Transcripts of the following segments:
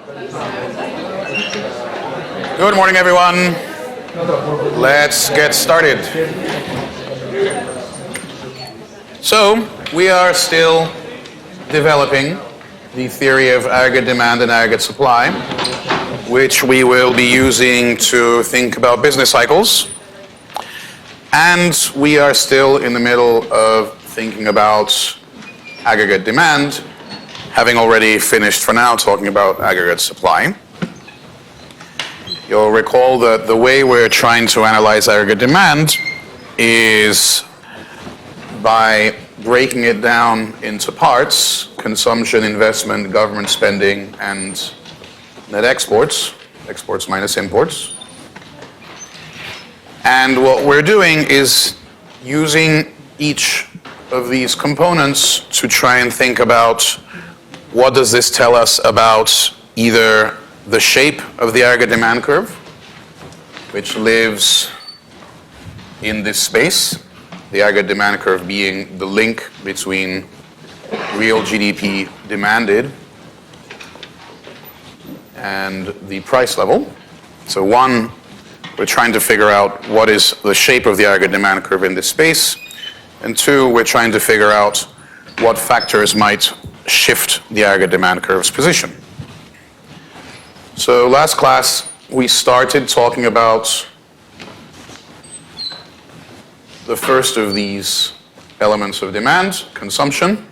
Good morning, everyone. Let's get started. So, we are still developing the theory of aggregate demand and aggregate supply, which we will be using to think about business cycles. And we are still in the middle of thinking about aggregate demand, having already finished for now talking about aggregate supply. You'll recall that the way we're trying to analyze aggregate demand is by breaking it down into parts: consumption, investment, government spending, and net exports, exports minus imports. And what we're doing is using each of these components to try and think about what does this tell us about either the shape of the aggregate demand curve, which lives in this space, the aggregate demand curve being the link between real GDP demanded and the price level. So one, we're trying to figure out what is the shape of the aggregate demand curve in this space. And two, we're trying to figure out what factors might shift the aggregate demand curve's position. So last class, we started talking about the first of these elements of demand, consumption.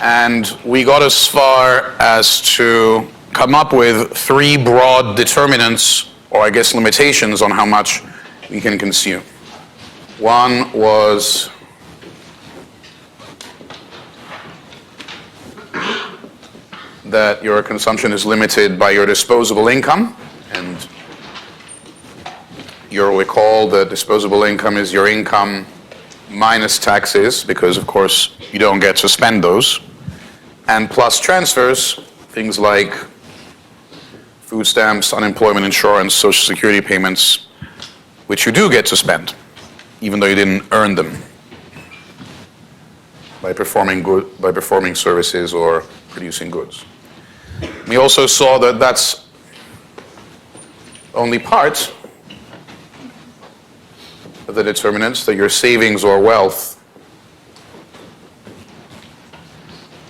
And we got as far as to come up with three broad determinants, or I guess limitations, on how much we can consume. One was that your consumption is limited by your disposable income, and you'll recall that disposable income is your income minus taxes, because of course you don't get to spend those, and plus transfers, things like food stamps, unemployment insurance, social security payments, which you do get to spend, even though you didn't earn them by performing services or producing goods. We also saw that that's only part of the determinants, that your savings or wealth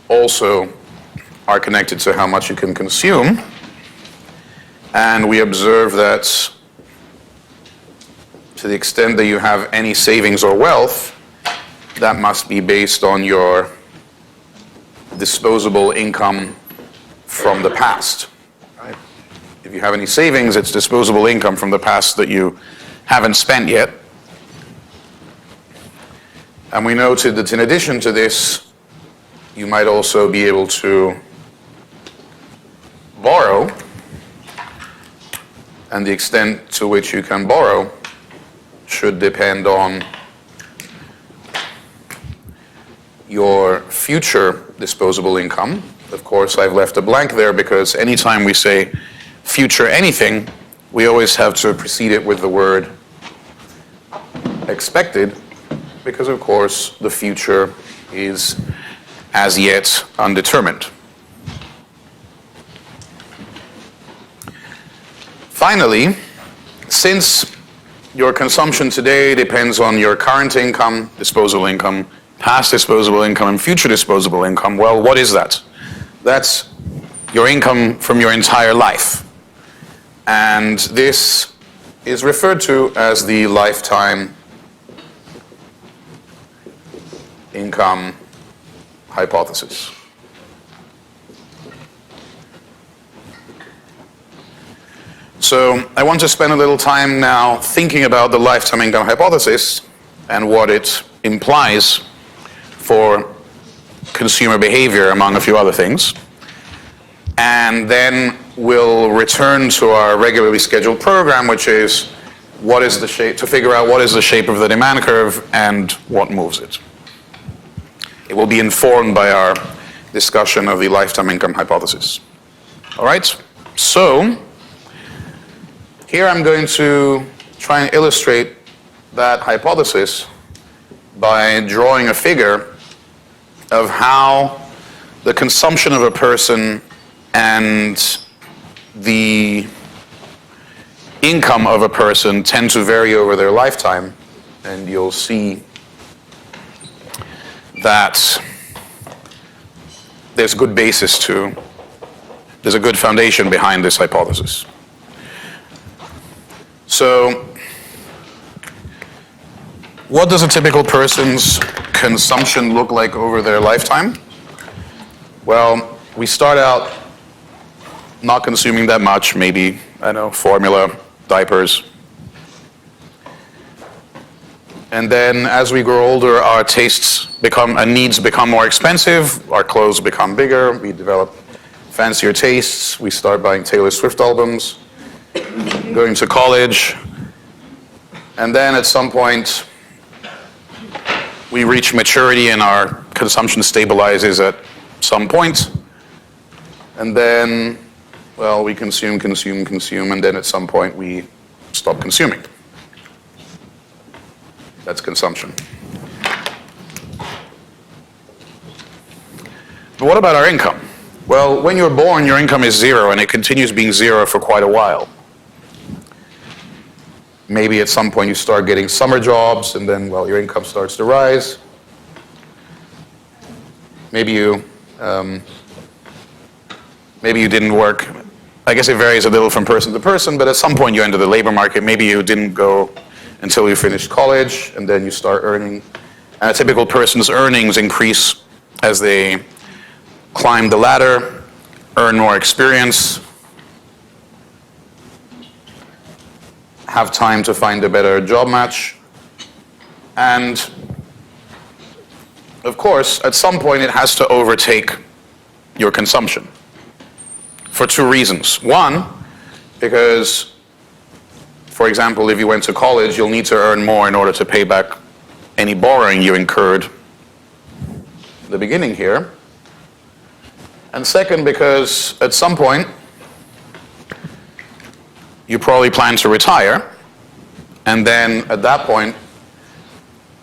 also are connected to how much you can consume. And we observe that to the extent that you have any savings or wealth, that must be based on your disposable income from the past. Right? If you have any savings, it's disposable income from the past that you haven't spent yet. And we noted that in addition to this, you might also be able to borrow, and the extent to which you can borrow should depend on your future disposable income. Of course, I've left a blank there because anytime we say future anything, we always have to precede it with the word expected, because of course the future is as yet undetermined. Finally, since your consumption today depends on your current income, disposable income, past disposable income, and future disposable income, well, what is that? That's your income from your entire life. And this is referred to as the lifetime income hypothesis. So I want to spend a little time now thinking about the lifetime income hypothesis and what it implies for consumer behavior, among a few other things. And then we'll return to our regularly scheduled program, which is what is the shape, to figure out what is the shape of the demand curve and what moves it. It will be informed by our discussion of the lifetime income hypothesis. All right, so here I'm going to try and illustrate that hypothesis by drawing a figure of how the consumption of a person and the income of a person tend to vary over their lifetime, and you'll see that there's a good foundation behind this hypothesis. So, what does a typical person's consumption look like over their lifetime? Well, we start out not consuming that much, maybe, formula, diapers. And then as we grow older, our tastes and needs become more expensive, our clothes become bigger, we develop fancier tastes, we start buying Taylor Swift albums, going to college, and then at some point we reach maturity and our consumption stabilizes at some point, and then, well, we consume, and then at some point we stop consuming. That's consumption. But what about our income? Well, when you're born, your income is zero, and it continues being zero for quite a while. Maybe at some point you start getting summer jobs, and then, well, your income starts to rise. Maybe you didn't work. I guess it varies a little from person to person, but at some point you enter the labor market. Maybe you didn't go until you finished college, and then you start earning. And a typical person's earnings increase as they climb the ladder, earn more experience, have time to find a better job match, and of course, at some point it has to overtake your consumption for two reasons. One, because, for example, if you went to college, you'll need to earn more in order to pay back any borrowing you incurred at the beginning here. And second, because at some point, you probably plan to retire, and then at that point,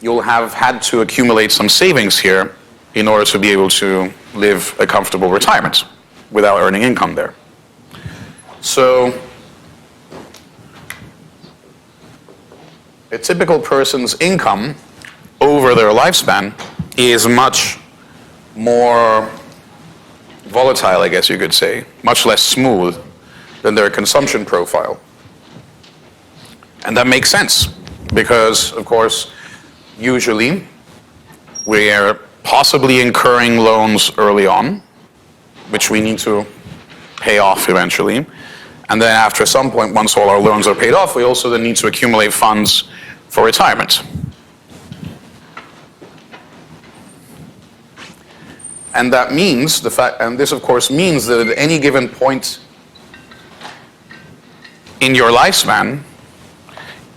you'll have had to accumulate some savings here in order to be able to live a comfortable retirement without earning income there. So, a typical person's income over their lifespan is much more volatile, I guess you could say, much less smooth than their consumption profile. And that makes sense because, of course, usually we are possibly incurring loans early on, which we need to pay off eventually. And then after some point, once all our loans are paid off, we also then need to accumulate funds for retirement. And that means and this of course means that at any given point in your lifespan,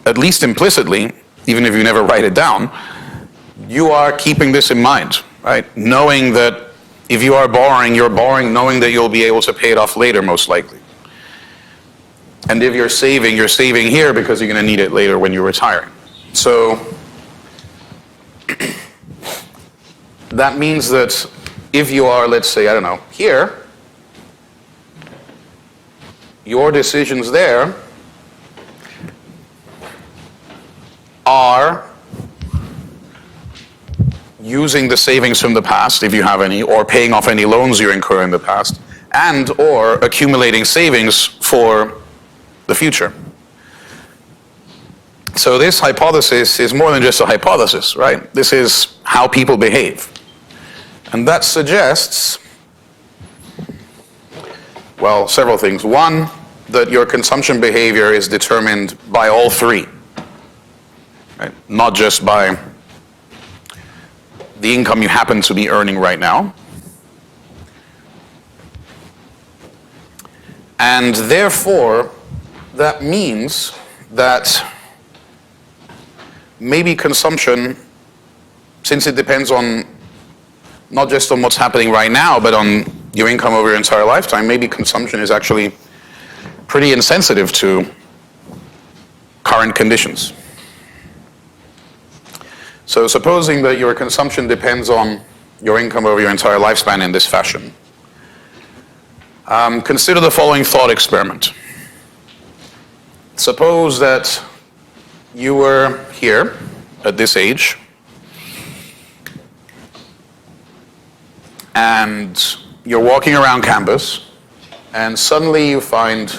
at least implicitly, even if you never write it down, you are keeping this in mind, right? Knowing that if you are borrowing, you're borrowing knowing that you'll be able to pay it off later, most likely. And if you're saving here because you're going to need it later when you're retiring. So that means that if you are, let's say, I don't know, here, your decisions there are using the savings from the past, if you have any, or paying off any loans you incur in the past, and or accumulating savings for the future. So this hypothesis is more than just a hypothesis, right? This is how people behave. And that suggests, well, several things. One, that your consumption behavior is determined by all three, right? Not just by the income you happen to be earning right now. And therefore, that means that maybe consumption, since it depends on not just on what's happening right now, but on your income over your entire lifetime, maybe consumption is actually pretty insensitive to current conditions. So supposing that your consumption depends on your income over your entire lifespan in this fashion. Consider the following thought experiment. Suppose that you were here at this age, and you're walking around campus, and suddenly you find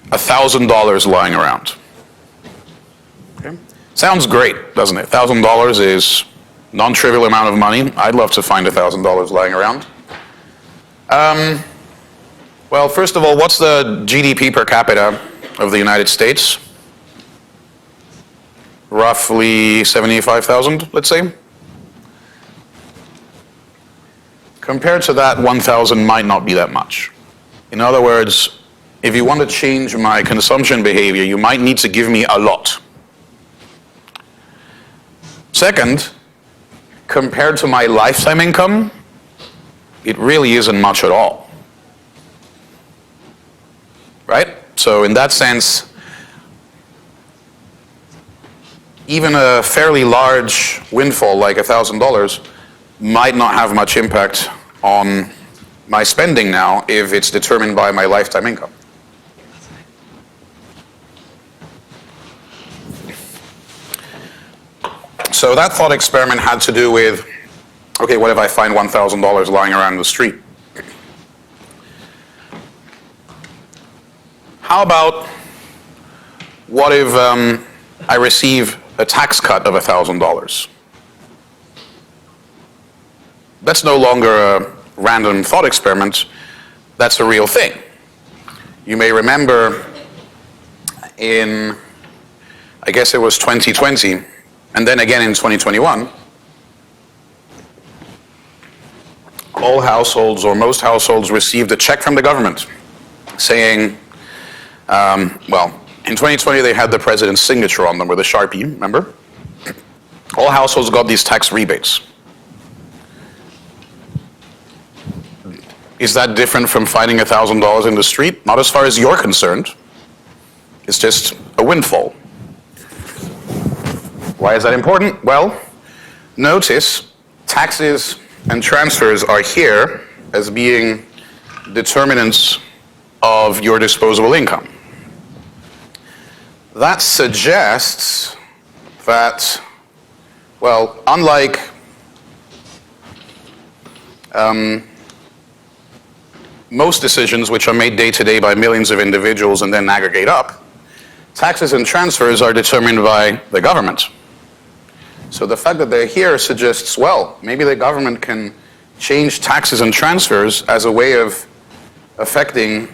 $1,000 lying around. Okay. Sounds great, doesn't it? $1,000 is a non-trivial amount of money. I'd love to find $1,000 lying around. Well, first of all, what's the GDP per capita of the United States? Roughly 75,000, let's say. Compared to that, 1,000 might not be that much. In other words, if you want to change my consumption behavior, you might need to give me a lot. Second, compared to my lifetime income, it really isn't much at all. Right? So in that sense, even a fairly large windfall like $1,000 might not have much impact on my spending now if it's determined by my lifetime income. So that thought experiment had to do with, okay, what if I find $1,000 lying around the street? How about, what if I receive a tax cut of $1,000? That's no longer a random thought experiment, that's a real thing. You may remember in, I guess it was 2020, and then again in 2021, all households, or most households, received a check from the government saying, well, in 2020 they had the president's signature on them with a Sharpie, remember? All households got these tax rebates. Is that different from finding $1,000 in the street? Not as far as you're concerned. It's just a windfall. Why is that important? Well, notice taxes and transfers are here as being determinants of your disposable income. That suggests that, well, unlike most decisions which are made day to day by millions of individuals and then aggregate up, taxes and transfers are determined by the government. So the fact that they're here suggests, well, maybe the government can change taxes and transfers as a way of affecting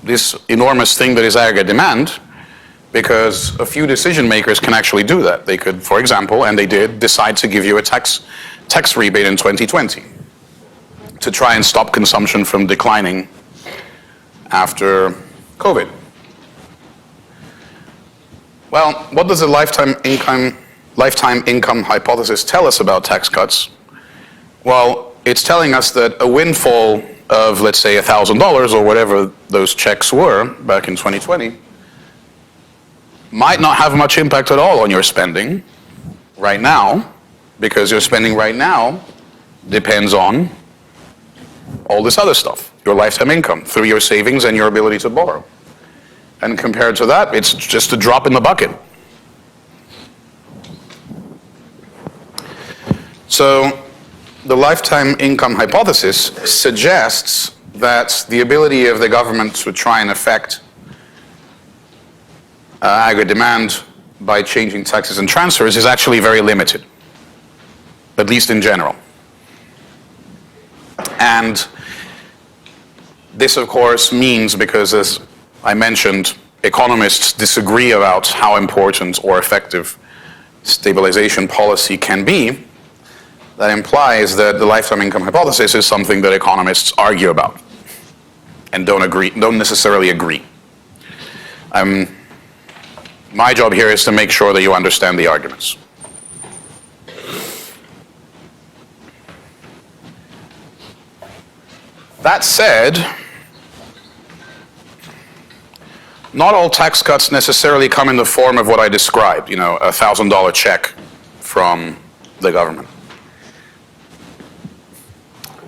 this enormous thing that is aggregate demand, because a few decision makers can actually do that. They could, for example, and they did, decide to give you a tax rebate in 2020 to try and stop consumption from declining after COVID. Well, what does the lifetime income hypothesis tell us about tax cuts? Well, it's telling us that a windfall of, let's say, $1,000 or whatever those checks were back in 2020 might not have much impact at all on your spending right now, because your spending right now depends on all this other stuff, your lifetime income, through your savings and your ability to borrow. And compared to that, it's just a drop in the bucket. So the lifetime income hypothesis suggests that the ability of the government to try and affect aggregate demand by changing taxes and transfers is actually very limited, at least in general. And this, of course, means, because as I mentioned, economists disagree about how important or effective stabilization policy can be, that implies that the lifetime income hypothesis is something that economists argue about and don't necessarily agree. My job here is to make sure that you understand the arguments. That said, not all tax cuts necessarily come in the form of what I described, a $1,000 check from the government.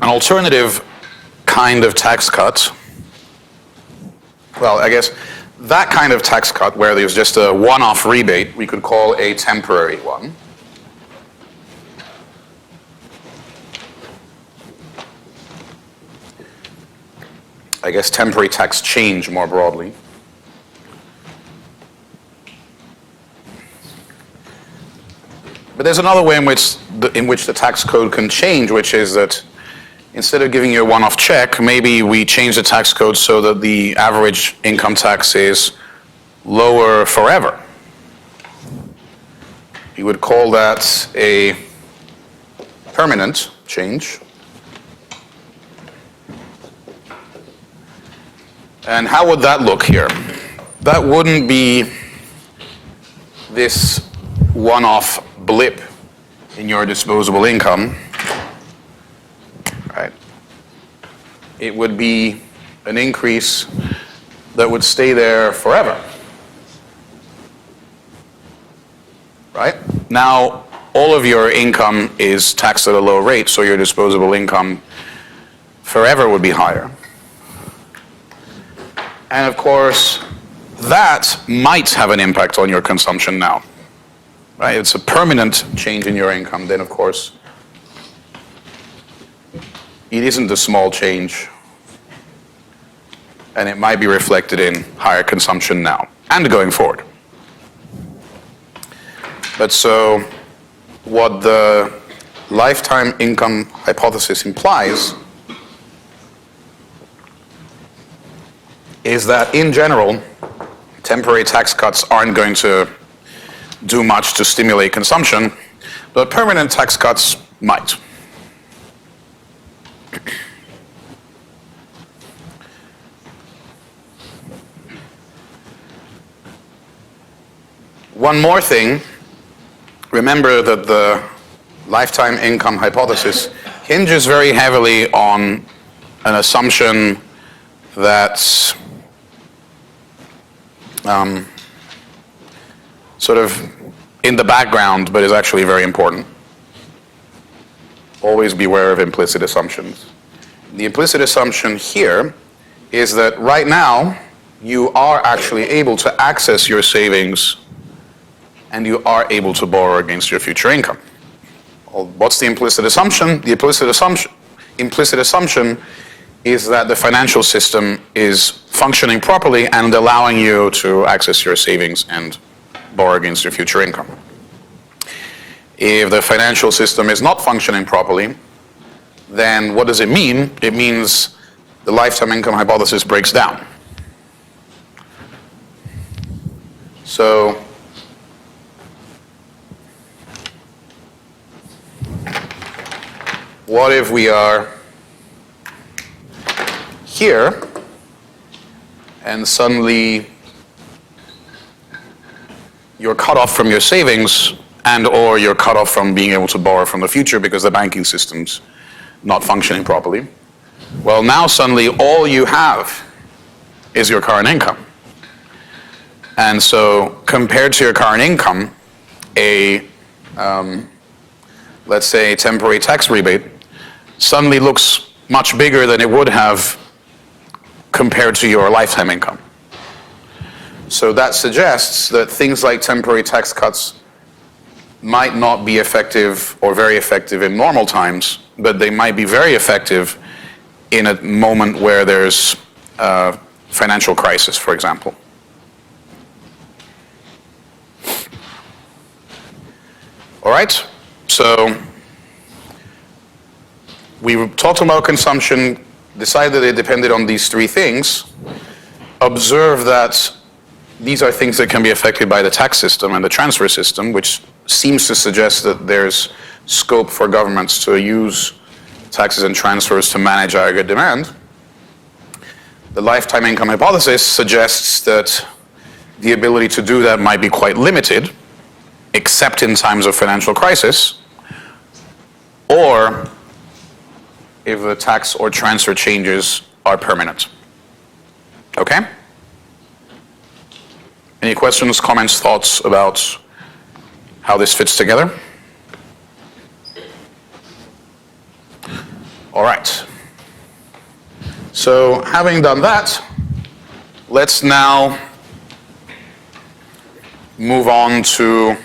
An alternative kind of tax cut, well, I guess that kind of tax cut where there's just a one-off rebate, we could call a temporary one. I guess temporary tax change more broadly. But there's another way in which the tax code can change, which is that instead of giving you a one-off check, maybe we change the tax code so that the average income tax is lower forever. You would call that a permanent change. And how would that look here? That wouldn't be this one-off blip in your disposable income, right? It would be an increase that would stay there forever, right? Now, all of your income is taxed at a low rate, so your disposable income forever would be higher. And of course, that might have an impact on your consumption now. Right? It's a permanent change in your income, then of course, it isn't a small change. And it might be reflected in higher consumption now and going forward. But so, what the lifetime income hypothesis implies is that in general, temporary tax cuts aren't going to do much to stimulate consumption, but permanent tax cuts might. One more thing, remember that the lifetime income hypothesis hinges very heavily on an assumption that's sort of in the background, but is actually very important. Always beware of implicit assumptions. The implicit assumption here is that right now, you are actually able to access your savings and you are able to borrow against your future income. Well, what's the implicit assumption? The implicit assumption is that the financial system is functioning properly and allowing you to access your savings and borrow against your future income. If the financial system is not functioning properly, then what does it mean? It means the lifetime income hypothesis breaks down. So, what if we are here and suddenly you're cut off from your savings and or you're cut off from being able to borrow from the future because the banking system's not functioning properly? Well, now suddenly all you have is your current income. And so compared to your current income, let's say temporary tax rebate suddenly looks much bigger than it would have compared to your lifetime income. So that suggests that things like temporary tax cuts might not be effective or very effective in normal times, but they might be very effective in a moment where there's a financial crisis, for example. All right, so we talked about consumption, decided it depended on these three things, observe that these are things that can be affected by the tax system and the transfer system, which seems to suggest that there's scope for governments to use taxes and transfers to manage aggregate demand. The lifetime income hypothesis suggests that the ability to do that might be quite limited, except in times of financial crisis, or if the tax or transfer changes are permanent. Okay? Any questions, comments, thoughts about how this fits together? All right. So having done that, let's now move on to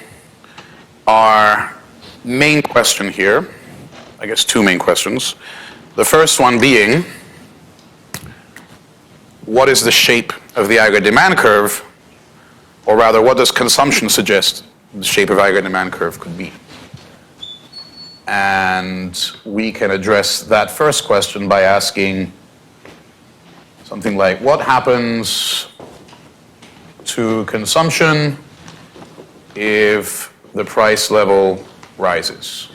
our main question here. I guess two main questions. The first one being, what is the shape of the aggregate demand curve? Or rather, what does consumption suggest the shape of aggregate demand curve could be? And we can address that first question by asking something like, what happens to consumption if the price level rises?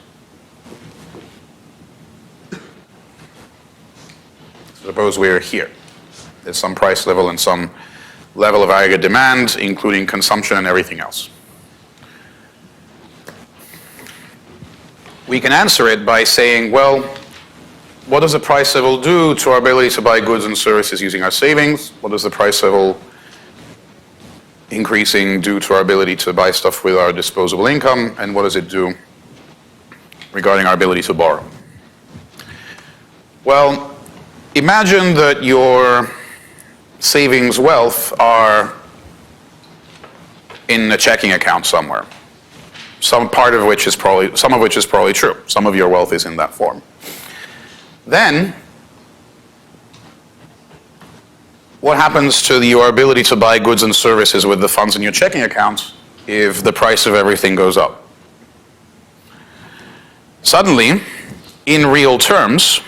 Suppose we're here. There's some price level and some level of aggregate demand, including consumption and everything else. We can answer it by saying, well, what does the price level do to our ability to buy goods and services using our savings? What does the price level increasing do to our ability to buy stuff with our disposable income? And what does it do regarding our ability to borrow? Well, imagine that your savings wealth are in a checking account somewhere. Some of which is probably true. Some of your wealth is in that form. Then, what happens to your ability to buy goods and services with the funds in your checking account if the price of everything goes up? Suddenly, in real terms,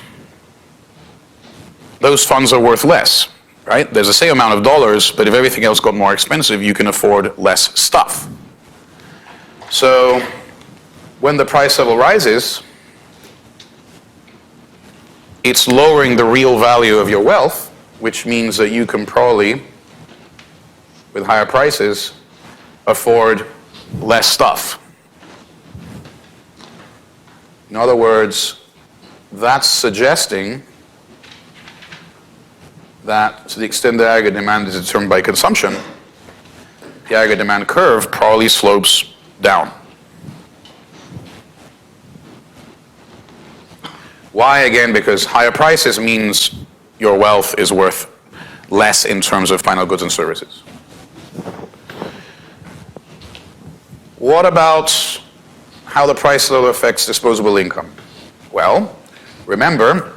those funds are worth less, right? There's the same amount of dollars, but if everything else got more expensive, you can afford less stuff. So when the price level rises, it's lowering the real value of your wealth, which means that you can probably, with higher prices, afford less stuff. In other words, that's suggesting that to the extent that aggregate demand is determined by consumption, the aggregate demand curve probably slopes down. Why? Again, because higher prices means your wealth is worth less in terms of final goods and services. What about how the price level affects disposable income? Well, remember,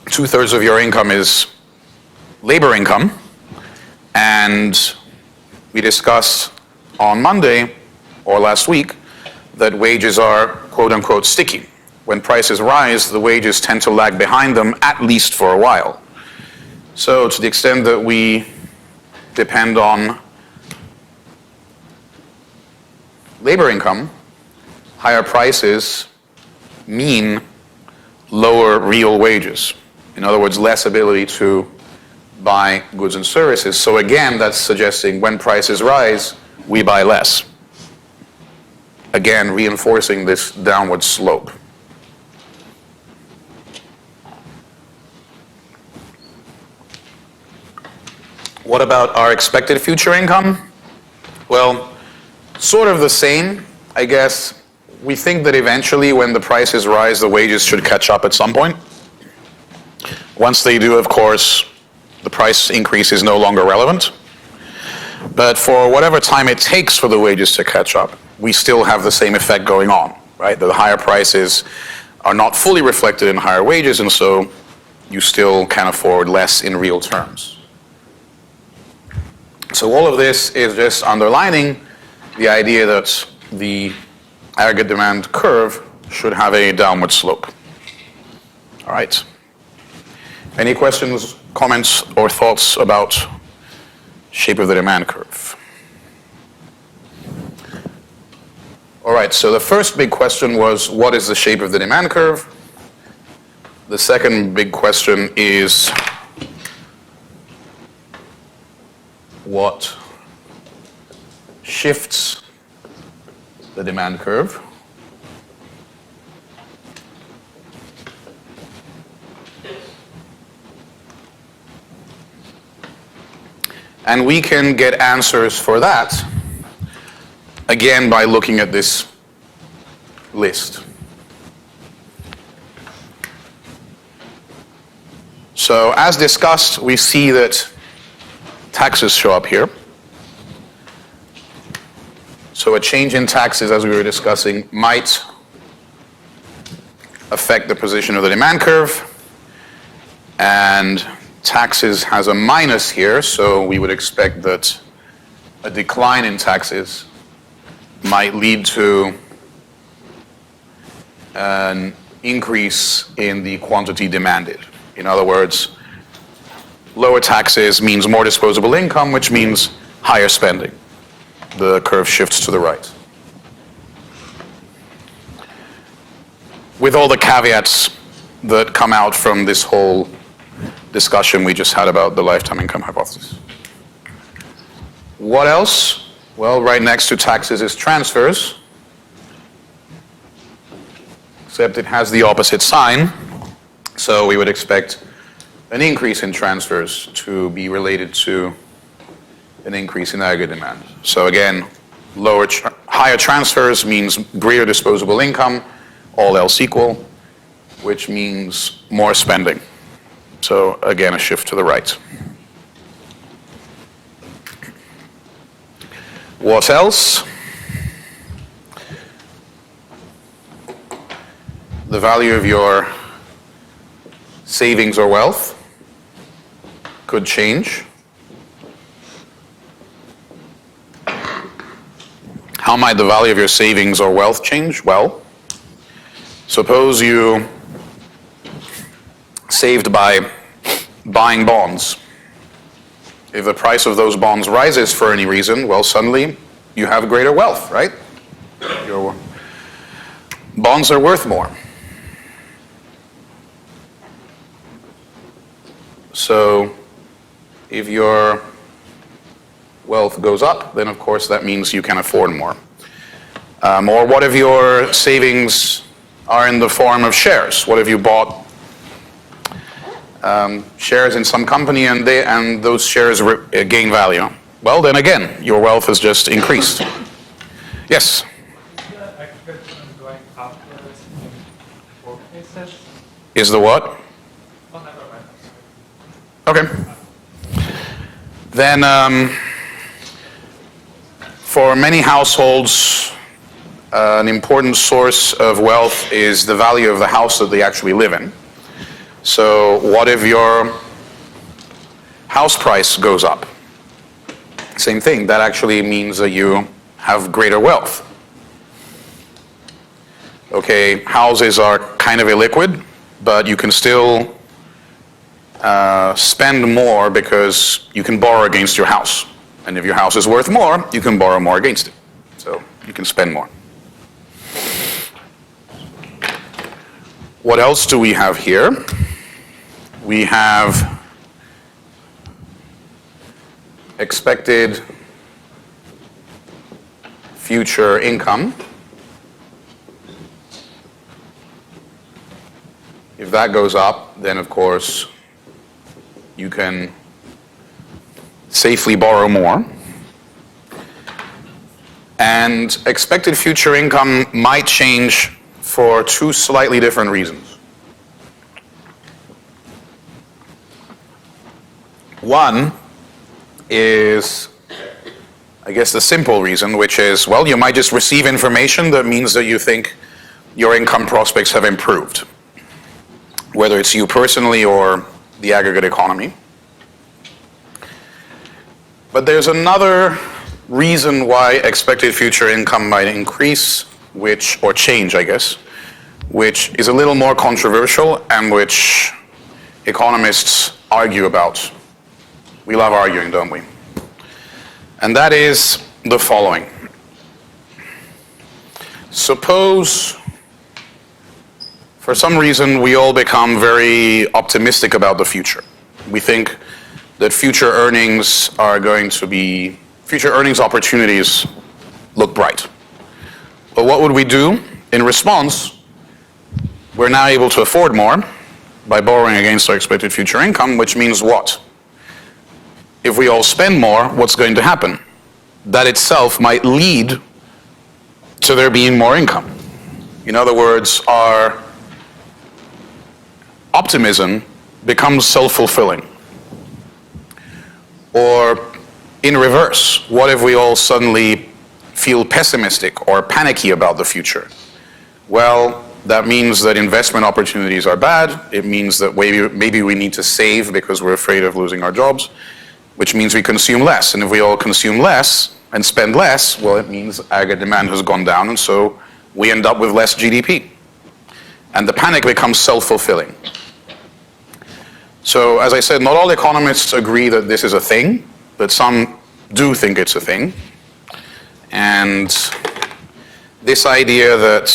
2/3 of your income is labor income, and we discussed on Monday or last week that wages are quote-unquote sticky. When prices rise, the wages tend to lag behind them, at least for a while. So to the extent that we depend on labor income, higher prices mean lower real wages. In other words, less ability to buy goods and services. So again, that's suggesting when prices rise, we buy less. Again, reinforcing this downward slope. What about our expected future income? Well, sort of the same, I guess. We think that eventually when the prices rise, the wages should catch up at some point. Once they do, of course, the price increase is no longer relevant. But for whatever time it takes for the wages to catch up, we still have the same effect going on, right? The higher prices are not fully reflected in higher wages, and so you still can afford less in real terms. So all of this is just underlining the idea that the aggregate demand curve should have a downward slope. All right. Any questions, comments, or thoughts about shape of the demand curve? All right, so the first big question was, what is the shape of the demand curve? The second big question is, what shifts the demand curve? And we can get answers for that, again, by looking at this list. So as discussed, we see that taxes show up here. So a change in taxes, as we were discussing, might affect the position of the demand curve. And taxes has a minus here, so we would expect that a decline in taxes might lead to an increase in the quantity demanded. In other words, lower taxes means more disposable income, which means higher spending. The curve shifts to the right. With all the caveats that come out from this whole discussion we just had about the lifetime income hypothesis. What else? Well, right next to taxes is transfers, except it has the opposite sign. So we would expect an increase in transfers to be related to an increase in aggregate demand. So again, higher transfers means greater disposable income, all else equal, which means more spending. So again, a shift to the right. What else? The value of your savings or wealth could change. How might the value of your savings or wealth change? Well, suppose you saved by buying bonds. If the price of those bonds rises for any reason, well, suddenly you have greater wealth, right? Your bonds are worth more. So if your wealth goes up, then of course that means you can afford more. Or what if your savings are in the form of shares? What if you bought shares in some company and those shares gain value? Well, then again, your wealth has just increased. Yes? Is the what? Okay. Then for many households, an important source of wealth is the value of the house that they actually live in. So what if your house price goes up? Same thing, that actually means that you have greater wealth. Okay, houses are kind of illiquid, but you can still spend more because you can borrow against your house. And if your house is worth more, you can borrow more against it. So you can spend more. What else do we have here? We have expected future income. If that goes up, then of course you can safely borrow more. And expected future income might change for two slightly different reasons. One is, I guess, the simple reason, which is, well, you might just receive information that means that you think your income prospects have improved, whether it's you personally or the aggregate economy. But there's another reason why expected future income might increase, or change, I guess, which is a little more controversial and which economists argue about. We love arguing, don't we? And that is the following. Suppose, for some reason, we all become very optimistic about the future. We think that future earnings opportunities look bright. But what would we do? In response, we're now able to afford more by borrowing against our expected future income, which means what? If we all spend more, what's going to happen? That itself might lead to there being more income. In other words, our optimism becomes self-fulfilling? Or in reverse, what if we all suddenly feel pessimistic or panicky about the future? Well, that means that investment opportunities are bad. It means that maybe we need to save because we're afraid of losing our jobs, which means we consume less. And if we all consume less and spend less, well, it means aggregate demand has gone down, and so we end up with less GDP. And the panic becomes self-fulfilling. So, as I said, not all economists agree that this is a thing, but some do think it's a thing. And this idea that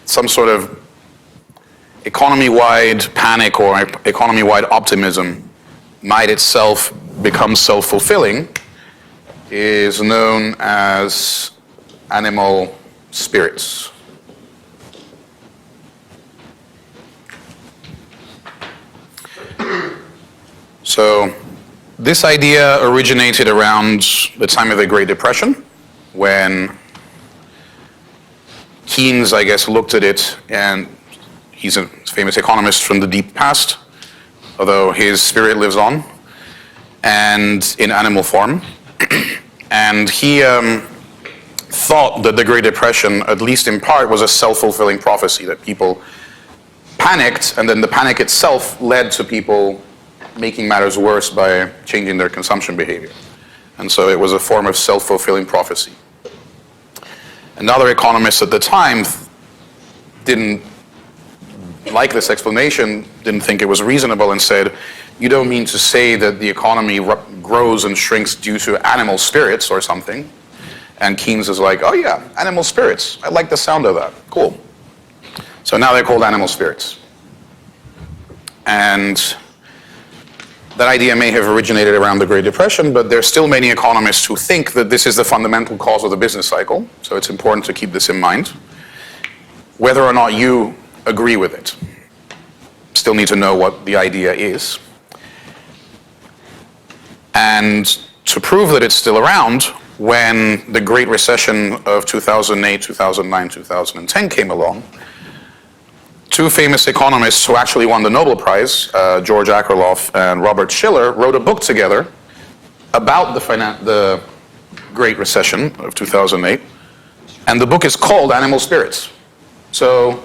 some sort of economy-wide panic or economy-wide optimism might itself become self-fulfilling is known as animal spirits. So this idea originated around the time of the Great Depression, when Keynes, I guess, looked at it, and he's a famous economist from the deep past, although his spirit lives on, and in animal form. And he thought that the Great Depression, at least in part, was a self-fulfilling prophecy, that people panicked, and then the panic itself led to people making matters worse by changing their consumption behavior. And so it was a form of self-fulfilling prophecy. Another economist at the time didn't like this explanation, didn't think it was reasonable, and said, you don't mean to say that the economy grows and shrinks due to animal spirits or something? And Keynes is like, oh yeah, animal spirits. I like the sound of that. Cool. So now they're called animal spirits. And that idea may have originated around the Great Depression, but there's still many economists who think that this is the fundamental cause of the business cycle. So it's important to keep this in mind. Whether or not you agree with it, still need to know what the idea is. And to prove that it's still around, when the Great Recession of 2008, 2009, 2010 came along, two famous economists who actually won the Nobel Prize, George Akerlof and Robert Shiller, wrote a book together about the Great Recession of 2008, and the book is called Animal Spirits. So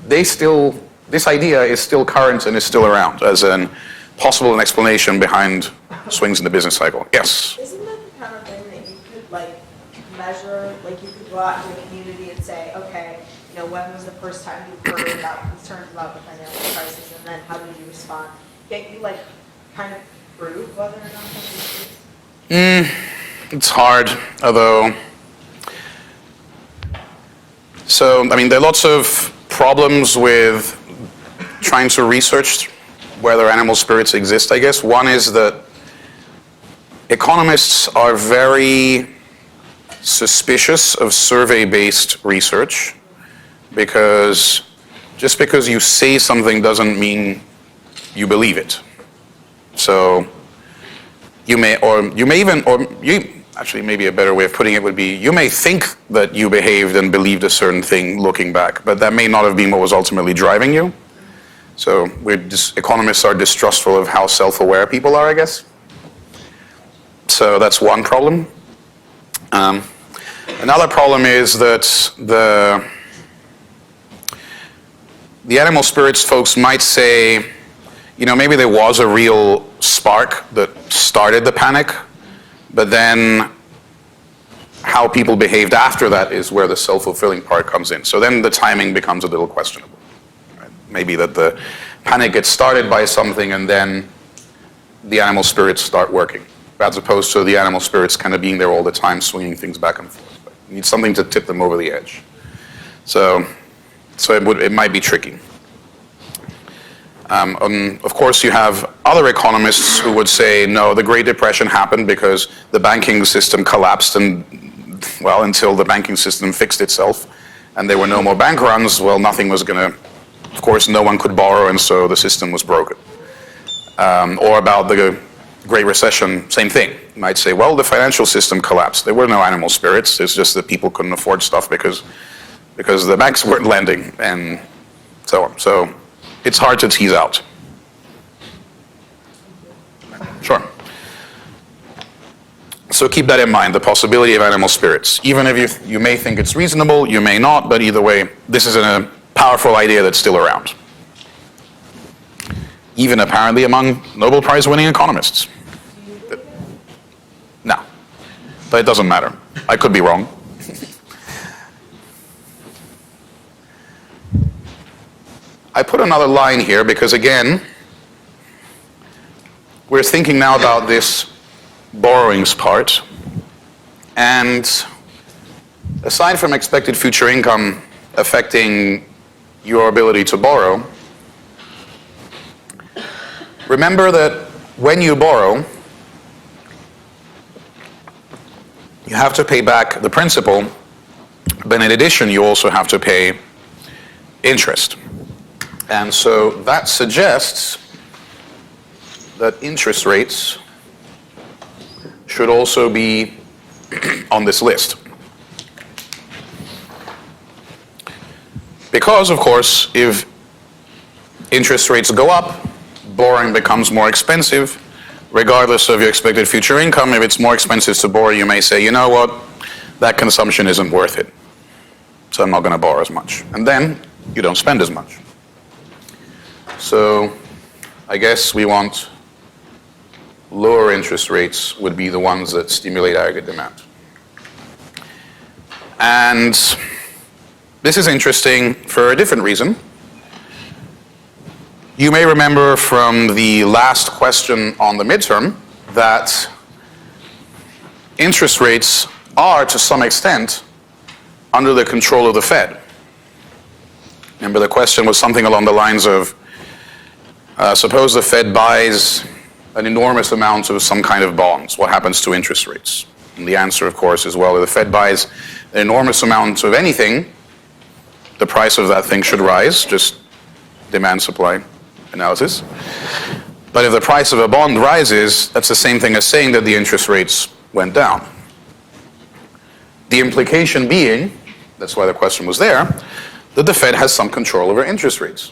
this idea is still current and is still around as an possible explanation behind swings in the business cycle. Yes? Isn't that the kind of thing that you could measure, you could go out into the community and say, okay, when was the first time you heard about concerns about the financial crisis, and then how did you respond? Can't you kind of prove whether or not something is? It's hard, although. So, there are lots of problems with trying to research whether animal spirits exist, I guess. One is that economists are very suspicious of survey-based research, because just because you say something doesn't mean you believe it. So actually maybe a better way of putting it would be, you may think that you behaved and believed a certain thing looking back, but that may not have been what was ultimately driving you. So economists are distrustful of how self-aware people are, I guess. So that's one problem. Another problem is that the animal spirits folks might say, maybe there was a real spark that started the panic, but then how people behaved after that is where the self-fulfilling part comes in. So then the timing becomes a little questionable. Right? Maybe that the panic gets started by something and then the animal spirits start working, as opposed to the animal spirits kind of being there all the time, swinging things back and forth. But you need something to tip them over the edge. So it might be tricky. Of course, you have other economists who would say, no, the Great Depression happened because the banking system collapsed, and, until the banking system fixed itself and there were no more bank runs, nothing was going to, of course, no one could borrow, and so the system was broken. Or about the Great Recession, same thing. You might say, the financial system collapsed. There were no animal spirits. It's just that people couldn't afford stuff because the banks weren't lending, and so on. So it's hard to tease out. Sure. So keep that in mind, the possibility of animal spirits. Even if you may think it's reasonable, you may not, but either way, this is a powerful idea that's still around. Even apparently among Nobel Prize winning economists. No, but it doesn't matter. I could be wrong. I put another line here because, again, we're thinking now about this borrowings part, and aside from expected future income affecting your ability to borrow, remember that when you borrow, you have to pay back the principal, but in addition, you also have to pay interest. And so that suggests that interest rates should also be on this list. Because, of course, if interest rates go up, borrowing becomes more expensive. Regardless of your expected future income, if it's more expensive to borrow, you may say, you know what, that consumption isn't worth it, so I'm not going to borrow as much. And then you don't spend as much. So I guess we want lower interest rates would be the ones that stimulate aggregate demand. And this is interesting for a different reason. You may remember from the last question on the midterm that interest rates are, to some extent, under the control of the Fed. Remember, the question was something along the lines of, suppose the Fed buys an enormous amount of some kind of bonds. What happens to interest rates? And the answer, of course, is, well, if the Fed buys an enormous amount of anything, the price of that thing should rise, just demand-supply analysis. But if the price of a bond rises, that's the same thing as saying that the interest rates went down. The implication being, that's why the question was there, that the Fed has some control over interest rates.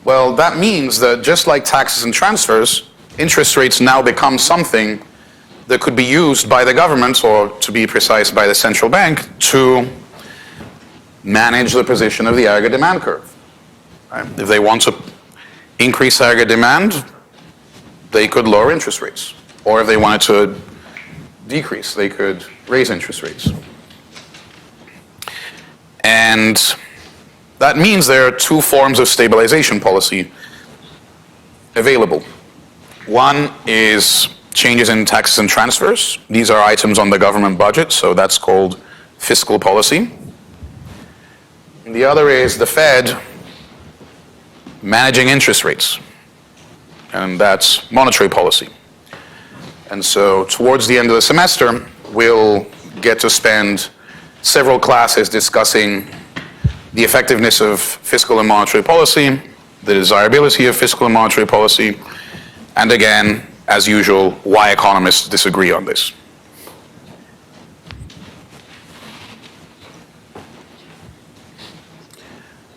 Well, that means that just like taxes and transfers, interest rates now become something that could be used by the government, or to be precise, by the central bank, to manage the position of the aggregate demand curve. Right? If they want to increase aggregate demand, they could lower interest rates. Or if they wanted to decrease, they could raise interest rates. And that means there are two forms of stabilization policy available. One is changes in taxes and transfers. These are items on the government budget, so that's called fiscal policy. And the other is the Fed managing interest rates, and that's monetary policy. And so towards the end of the semester, we'll get to spend several classes discussing the effectiveness of fiscal and monetary policy, the desirability of fiscal and monetary policy, and again, as usual, why economists disagree on this.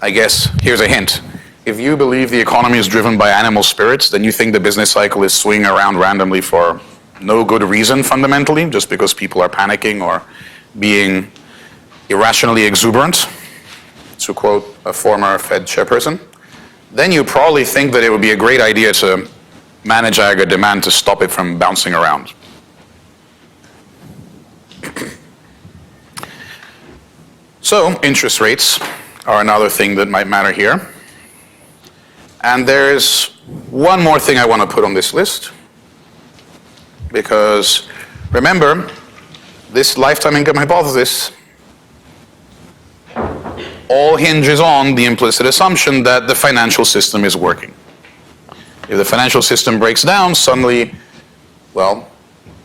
I guess here's a hint. If you believe the economy is driven by animal spirits, then you think the business cycle is swinging around randomly for no good reason fundamentally, just because people are panicking or being irrationally exuberant, to quote a former Fed chairperson, then you probably think that it would be a great idea to manage aggregate demand to stop it from bouncing around. So interest rates are another thing that might matter here. And there's one more thing I want to put on this list, because remember, this lifetime income hypothesis all hinges on the implicit assumption that the financial system is working. If the financial system breaks down, suddenly, well,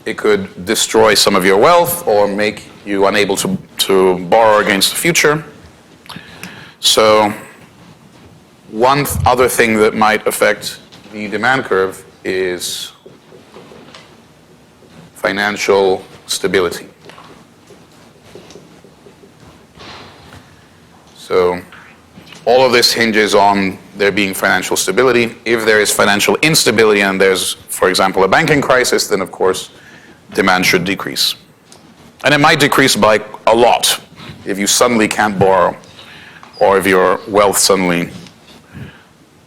it could destroy some of your wealth or make you unable to borrow against the future. So one other thing that might affect the demand curve is financial stability. So All of this hinges on there being financial stability. If there is financial instability and there's, for example, a banking crisis, then of course demand should decrease. And it might decrease by a lot if you suddenly can't borrow, or if your wealth suddenly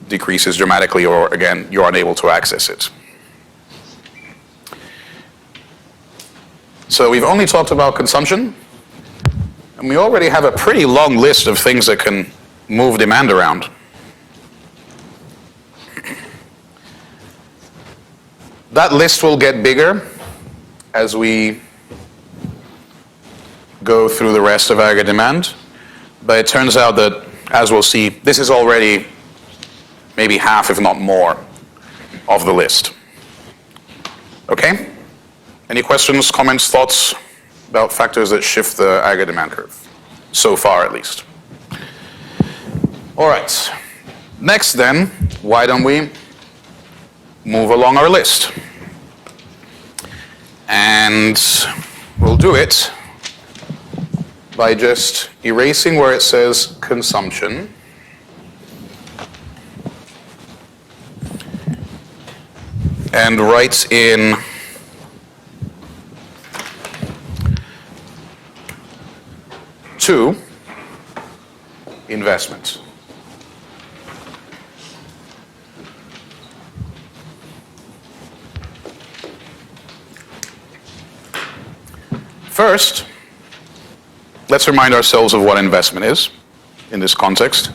decreases dramatically, or again, you're unable to access it. So we've only talked about consumption, and we already have a pretty long list of things that can move demand around. That list will get bigger as we go through the rest of aggregate demand, but it turns out that, as we'll see, this is already maybe half, if not more, of the list. Okay? Any questions, comments, thoughts about factors that shift the aggregate demand curve? So far, at least. All right. Next then, why don't we move along our list? And we'll do it by just erasing where it says consumption. And write in to investment. First, let's remind ourselves of what investment is in this context.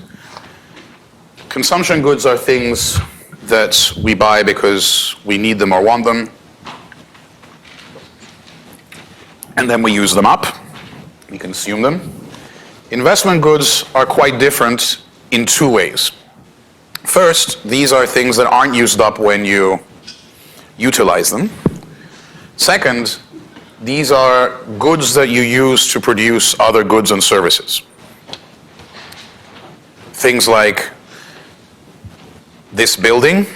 Consumption goods are things that we buy because we need them or want them, and then we use them up, we consume them. Investment goods are quite different in two ways. First, these are things that aren't used up when you utilize them. Second, these are goods that you use to produce other goods and services. Things like this building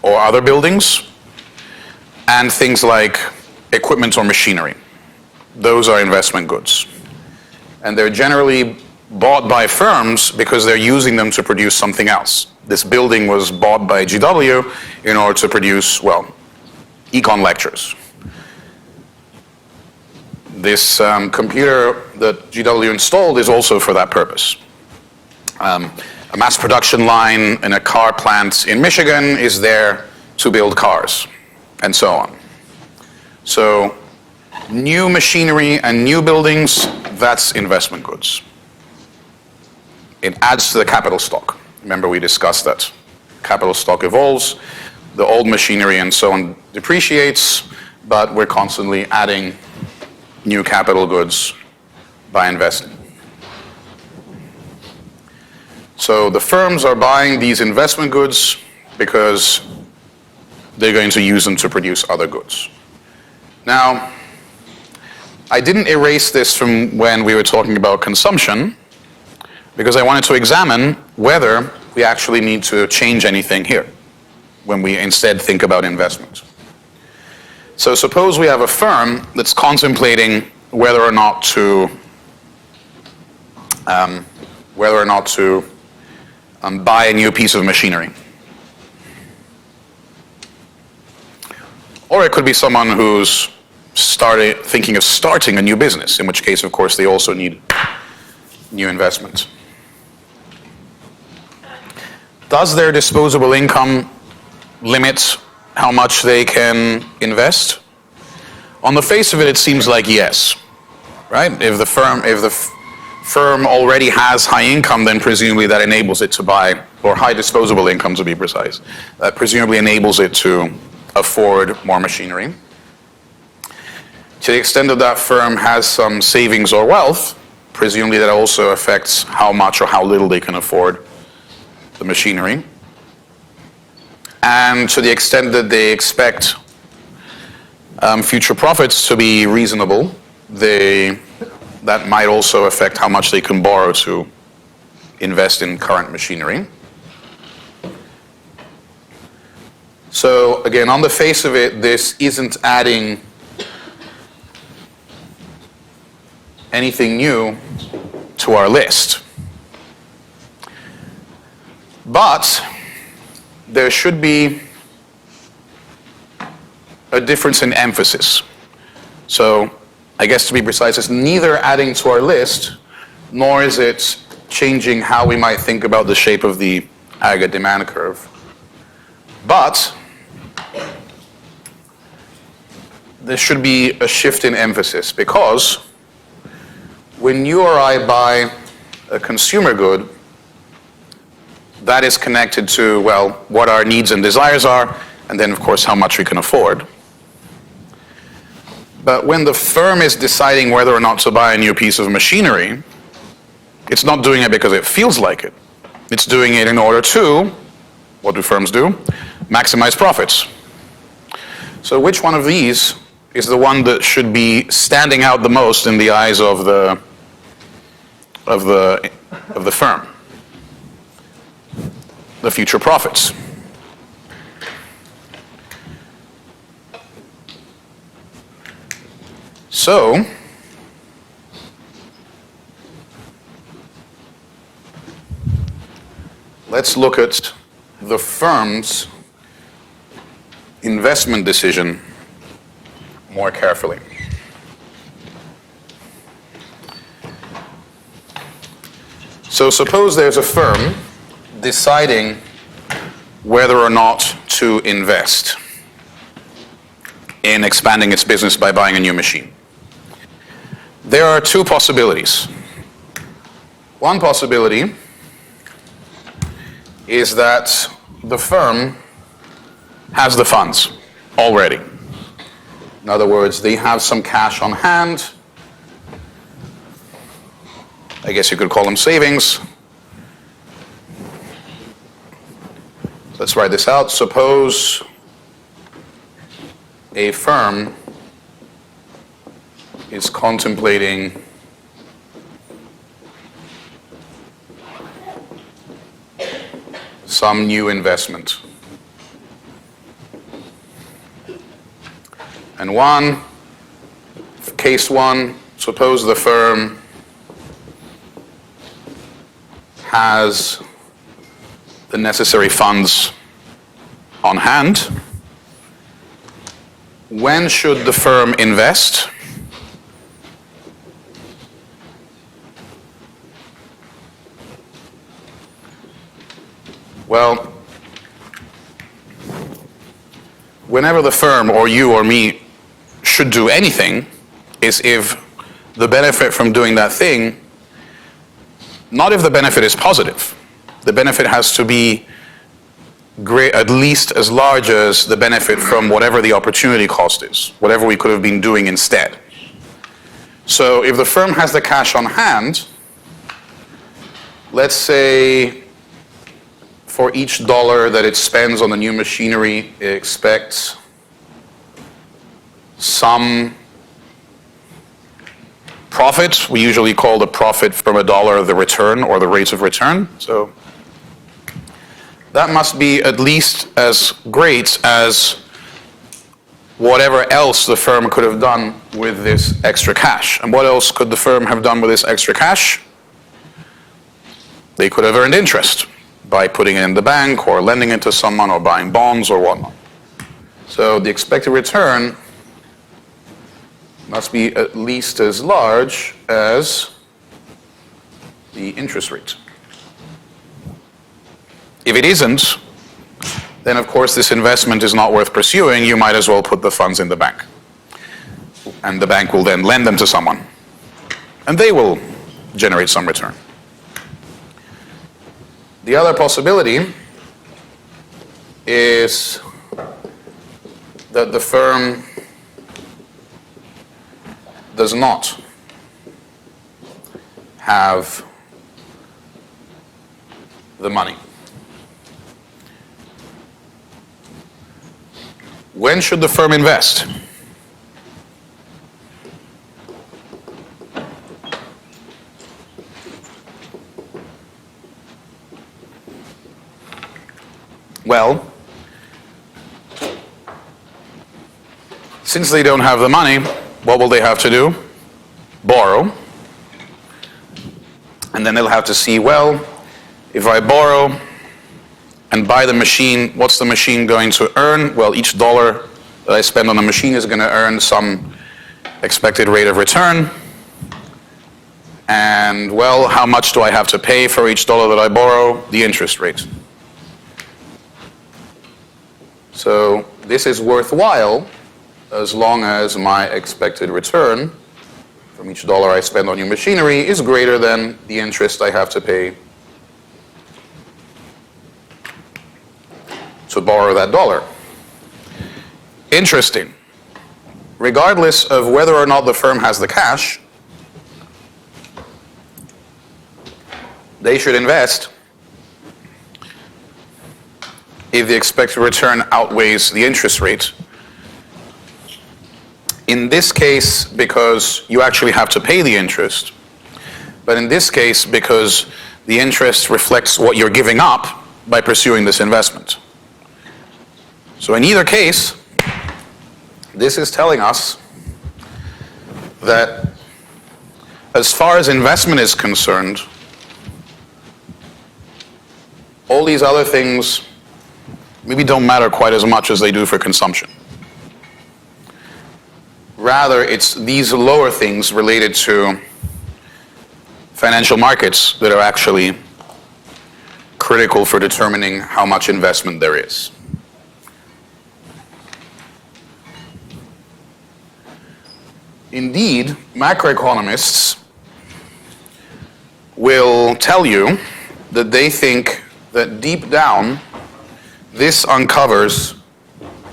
or other buildings, and things like equipment or machinery. Those are investment goods. And they're generally bought by firms because they're using them to produce something else. This building was bought by GW in order to produce, well, econ lectures. This computer that GW installed is also for that purpose. A mass production line in a car plant in Michigan is there to build cars, and so on. So new machinery and new buildings, that's investment goods. It adds to the capital stock. Remember, we discussed that. Capital stock evolves, the old machinery and so on depreciates, but we're constantly adding new capital goods by investing. So the firms are buying these investment goods because they're going to use them to produce other goods. Now, I didn't erase this from when we were talking about consumption because I wanted to examine whether we actually need to change anything here when we instead think about investment. So suppose we have a firm that's contemplating whether or not to buy a new piece of machinery. Or it could be someone who's thinking of starting a new business, in which case, of course, they also need new investment. Does their disposable income limit how much they can invest? On the face of it, it seems like yes, right? If the firm already has high income, then presumably that enables it to buy, or high disposable income to be precise, that presumably enables it to afford more machinery. To the extent that that firm has some savings or wealth, presumably that also affects how much or how little they can afford the machinery. And to the extent that they expect future profits to be reasonable, that might also affect how much they can borrow to invest in current machinery. So again, on the face of it, this isn't adding anything new to our list. But there should be a difference in emphasis. So I guess to be precise, it's neither adding to our list, nor is it changing how we might think about the shape of the aggregate demand curve. But there should be a shift in emphasis, because when you or I buy a consumer good, that is connected to, well, what our needs and desires are, and then of course how much we can afford. But when the firm is deciding whether or not to buy a new piece of machinery, it's not doing it because it feels like it. It's doing it in order to, what do firms do? Maximize profits. So which one of these is the one that should be standing out the most in the eyes of the firm? The future profits. So, let's look at the firm's investment decision more carefully. So suppose there's a firm deciding whether or not to invest in expanding its business by buying a new machine. There are two possibilities. One possibility is that the firm has the funds already. In other words, they have some cash on hand. I guess you could call them savings. Let's write this out. Suppose a firm is contemplating some new investment. And case one, suppose the firm has the necessary funds on hand. When should the firm invest? Well, whenever the firm or you or me should do anything is if the benefit from doing that thing, not if the benefit is positive. The benefit has to be great, at least as large as the benefit from whatever the opportunity cost is, whatever we could have been doing instead. So if the firm has the cash on hand, let's say for each dollar that it spends on the new machinery, it expects some profit. We usually call the profit from a dollar the return or the rate of return. So that must be at least as great as whatever else the firm could have done with this extra cash. And what else could the firm have done with this extra cash? They could have earned interest by putting it in the bank or lending it to someone or buying bonds or whatnot. So the expected return must be at least as large as the interest rate. If it isn't, then of course this investment is not worth pursuing. You might as well put the funds in the bank. And the bank will then lend them to someone. And they will generate some return. The other possibility is that the firm does not have the money. When should the firm invest? Well, since they don't have the money, what will they have to do? Borrow. And then they'll have to see, well, if I borrow, and buy the machine, what's the machine going to earn? Well, each dollar that I spend on the machine is going to earn some expected rate of return. And, well, how much do I have to pay for each dollar that I borrow? The interest rate. So this is worthwhile as long as my expected return from each dollar I spend on your machinery is greater than the interest I have to pay to borrow that dollar. Interesting. Regardless of whether or not the firm has the cash, they should invest if the expected return outweighs the interest rate. In this case, because you actually have to pay the interest, but in this case, because the interest reflects what you're giving up by pursuing this investment. So in either case, this is telling us that as far as investment is concerned, all these other things maybe don't matter quite as much as they do for consumption. Rather, it's these lower things related to financial markets that are actually critical for determining how much investment there is. Indeed, macroeconomists will tell you that they think that deep down, this uncovers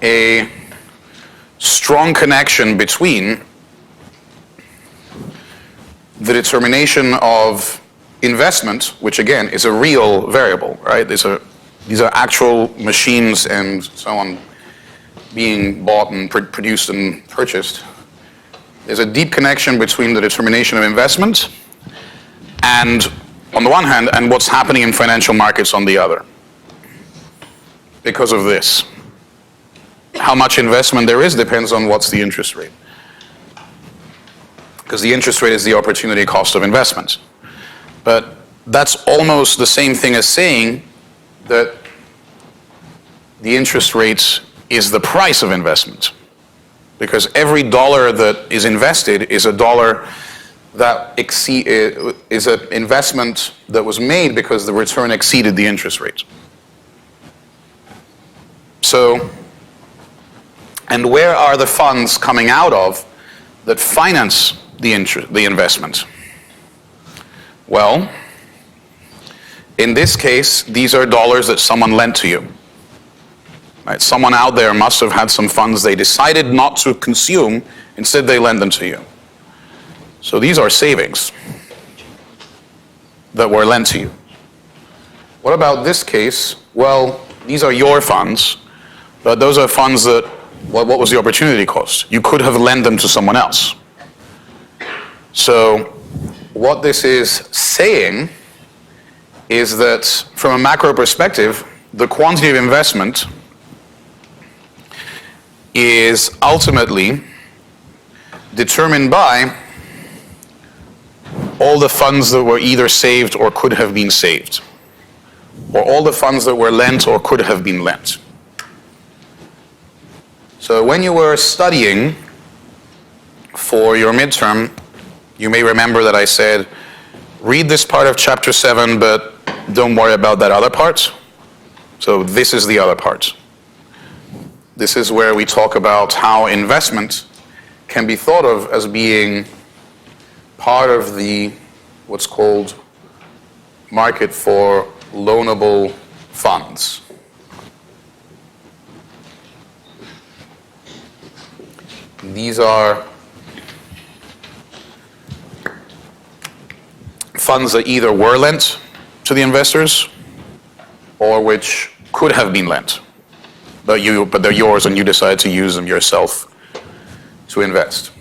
a strong connection between the determination of investment, which again is a real variable, right? These are actual machines and so on being bought and produced and purchased. There's a deep connection between the determination of investment and, on the one hand, and what's happening in financial markets on the other. Because of this. How much investment there is depends on what's the interest rate. Because the interest rate is the opportunity cost of investment. But that's almost the same thing as saying that the interest rate is the price of investment. Because every dollar that is invested is a dollar that is an investment that was made because the return exceeded the interest rate. So, and where are the funds coming out of that finance the investment? Well, in this case, these are dollars that someone lent to you. Right? Someone out there must have had some funds they decided not to consume, instead they lend them to you. So these are savings that were lent to you. What about this case? Well, these are your funds, but those are funds that, well, what was the opportunity cost? You could have lent them to someone else. So what this is saying is that from a macro perspective, the quantity of investment is ultimately determined by all the funds that were either saved or could have been saved, or all the funds that were lent or could have been lent. So when you were studying for your midterm, you may remember that I said, read this part of chapter 7, but don't worry about that other part. So this is the other part. This is where we talk about how investment can be thought of as being part of the what's called market for loanable funds. These are funds that either were lent to the investors or which could have been lent. But they're yours and you decide to use them yourself to invest.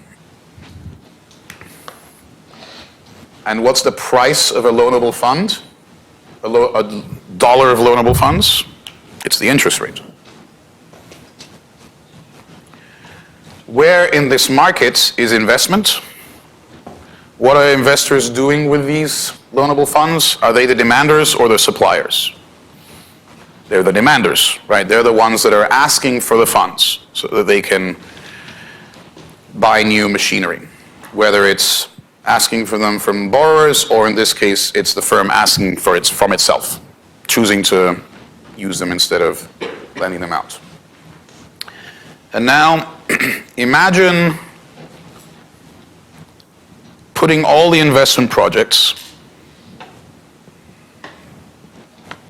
And what's the price of a loanable fund? A dollar of loanable funds? It's the interest rate. Where in this market is investment? What are investors doing with these loanable funds? Are they the demanders or the suppliers? They're the demanders, right? They're the ones that are asking for the funds so that they can buy new machinery, whether it's asking for them from borrowers, or in this case, it's the firm asking for it from itself, choosing to use them instead of lending them out. And now, imagine putting all the investment projects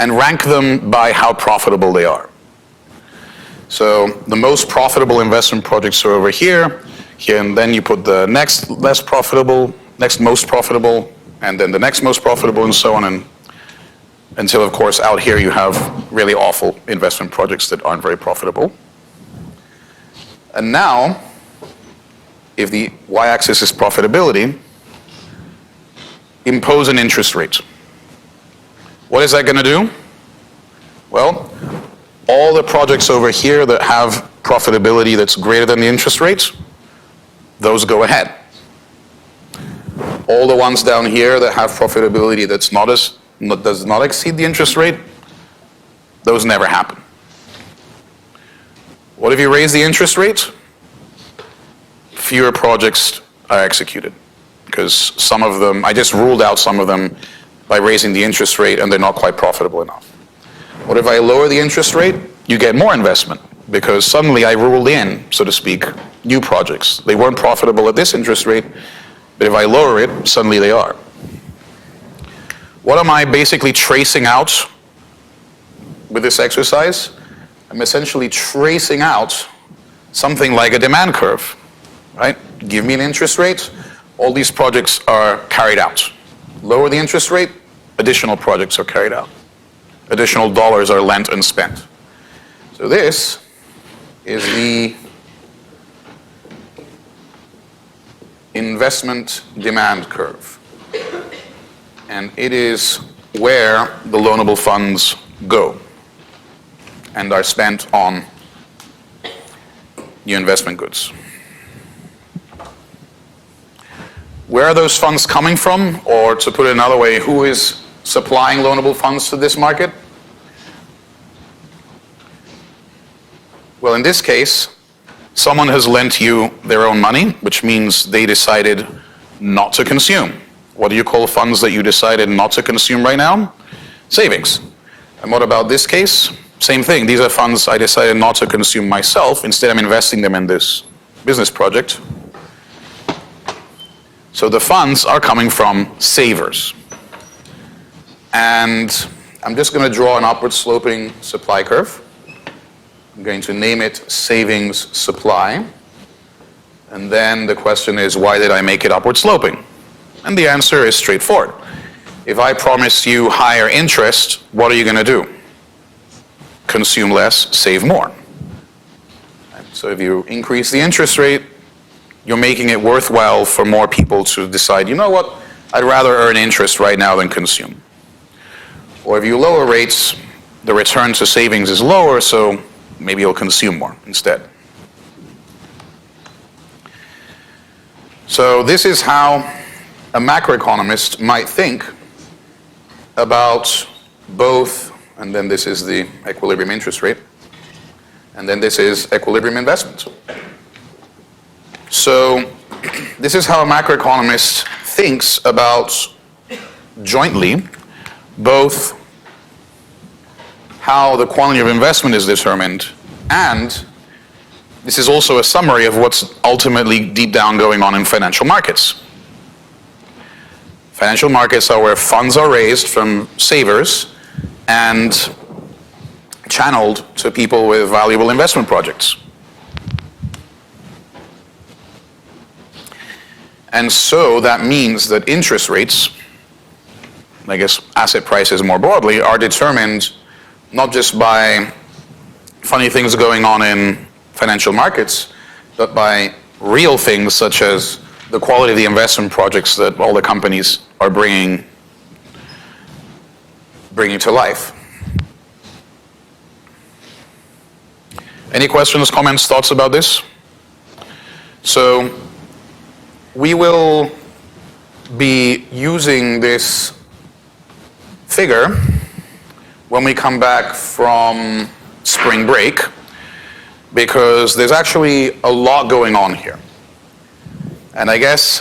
and rank them by how profitable they are. So the most profitable investment projects are over here, and then you put the next less profitable, next most profitable, and then the next most profitable, and so on, and until, of course, out here you have really awful investment projects that aren't very profitable. And now, if the y-axis is profitability, impose an interest rate. What is that going to do? Well, all the projects over here that have profitability that's greater than the interest rate, those go ahead. All the ones down here that have profitability that's does not exceed the interest rate, those never happen. What if you raise the interest rate? Fewer projects are executed, because some of them, I just ruled out some of them by raising the interest rate, and they're not quite profitable enough. What if I lower the interest rate? You get more investment, because suddenly I ruled in, so to speak, new projects. They weren't profitable at this interest rate, but if I lower it, suddenly they are. What am I basically tracing out with this exercise? I'm essentially tracing out something like a demand curve, right? Give me an interest rate, all these projects are carried out. Lower the interest rate, additional projects are carried out. Additional dollars are lent and spent. So this is the investment demand curve. And it is where the loanable funds go and are spent on new investment goods. Where are those funds coming from? Or to put it another way, who is supplying loanable funds to this market? Well, in this case, someone has lent you their own money, which means they decided not to consume. What do you call funds that you decided not to consume right now? Savings. And what about this case? Same thing. These are funds I decided not to consume myself. Instead, I'm investing them in this business project. So the funds are coming from savers. And I'm just going to draw an upward sloping supply curve. I'm going to name it savings supply. And then the question is, why did I make it upward sloping? And the answer is straightforward. If I promise you higher interest, what are you going to do? Consume less, save more. So if you increase the interest rate, you're making it worthwhile for more people to decide, you know what, I'd rather earn interest right now than consume. Or if you lower rates, the return to savings is lower, so maybe you'll consume more instead. So this is how a macroeconomist might think about both, and then this is the equilibrium interest rate, and then this is equilibrium investment. So this is how a macroeconomist thinks about jointly both how the quantity of investment is determined, and this is also a summary of what's ultimately deep down going on in financial markets. Financial markets are where funds are raised from savers and channeled to people with valuable investment projects. And so that means that interest rates, I guess asset prices more broadly, are determined not just by funny things going on in financial markets, but by real things such as the quality of the investment projects that all the companies are bringing to life. Any questions, comments, thoughts about this? So we will be using this figure when we come back from spring break, because there's actually a lot going on here. And I guess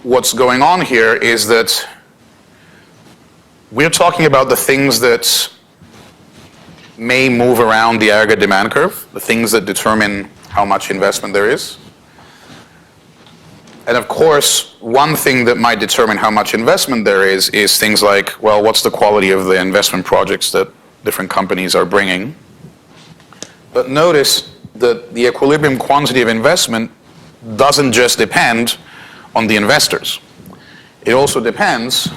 what's going on here is that we're talking about the things that may move around the aggregate demand curve, the things that determine how much investment there is. And of course, one thing that might determine how much investment there is things like, well, what's the quality of the investment projects that different companies are bringing? But notice that the equilibrium quantity of investment doesn't just depend on the investors. It also depends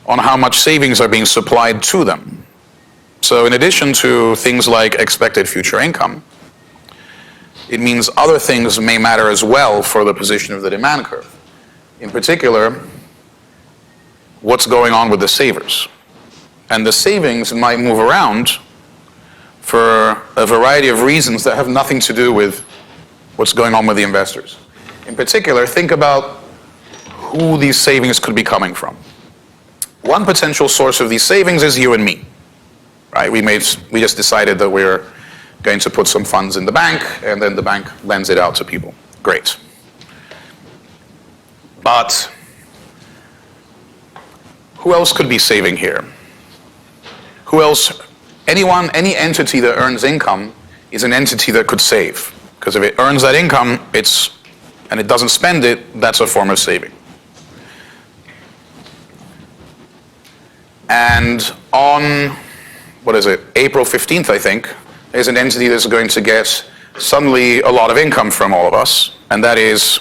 on how much savings are being supplied to them. So in addition to things like expected future income, it means other things may matter as well for the position of the demand curve. In particular, what's going on with the savers. And the savings might move around for a variety of reasons that have nothing to do with what's going on with the investors. In particular, think about who these savings could be coming from. One potential source of these savings is you and me, right? We just decided that we're going to put some funds in the bank, and then the bank lends it out to people. Great. But who else could be saving here? Who else? Anyone, any entity that earns income is an entity that could save. Because if it earns that income, and it doesn't spend it, that's a form of saving. And on, April 15th, I think, there's an entity that's going to get suddenly a lot of income from all of us, and that is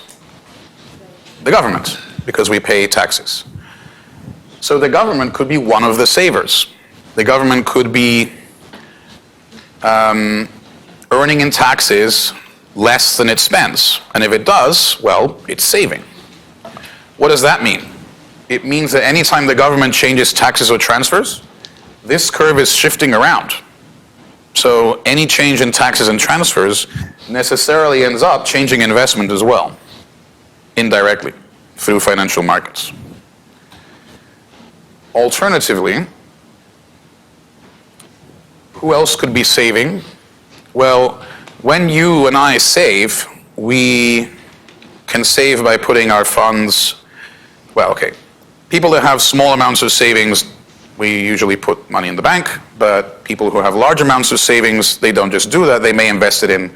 the government, because we pay taxes. So the government could be one of the savers. The government could be earning in taxes less than it spends. And if it does, well, it's saving. What does that mean? It means that anytime the government changes taxes or transfers, this curve is shifting around. So any change in taxes and transfers necessarily ends up changing investment as well, indirectly, through financial markets. Alternatively, who else could be saving? Well, when you and I save, we can save by putting our funds, people that have small amounts of savings, we usually put money in the bank, but people who have large amounts of savings, they don't just do that, they may invest it in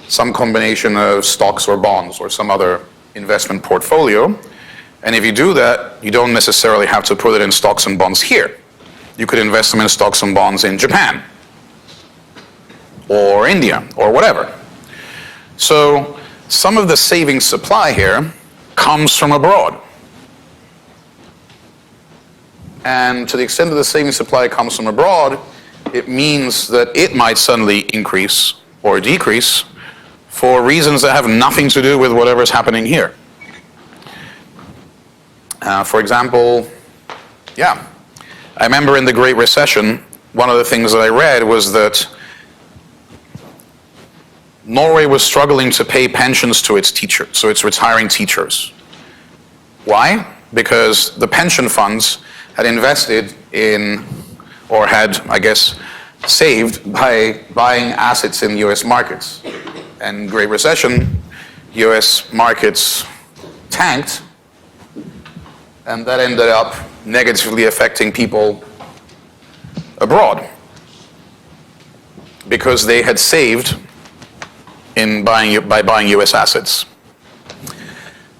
some combination of stocks or bonds or some other investment portfolio. And if you do that, you don't necessarily have to put it in stocks and bonds here. You could invest them in stocks and bonds in Japan or India or whatever. So some of the savings supply here comes from abroad. And to the extent that the savings supply comes from abroad, it means that it might suddenly increase or decrease for reasons that have nothing to do with whatever's happening here. For example, I remember in the Great Recession, one of the things that I read was that Norway was struggling to pay pensions to its teachers, so its retiring teachers. Why? Because the pension funds had invested in, or had, saved by buying assets in US markets. And Great Recession, US markets tanked, and that ended up negatively affecting people abroad because they had saved by buying US assets.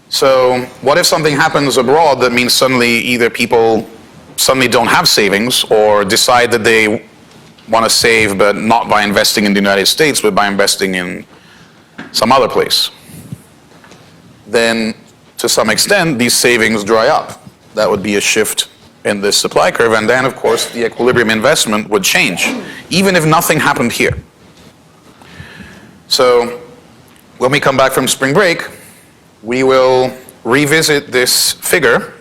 So what if something happens abroad that means suddenly either people suddenly don't have savings or decide that they want to save but not by investing in the United States but by investing in some other place? Then to some extent these savings dry up. That would be a shift in the supply curve, and then of course the equilibrium investment would change even if nothing happened here. So when we come back from spring break, we will revisit this figure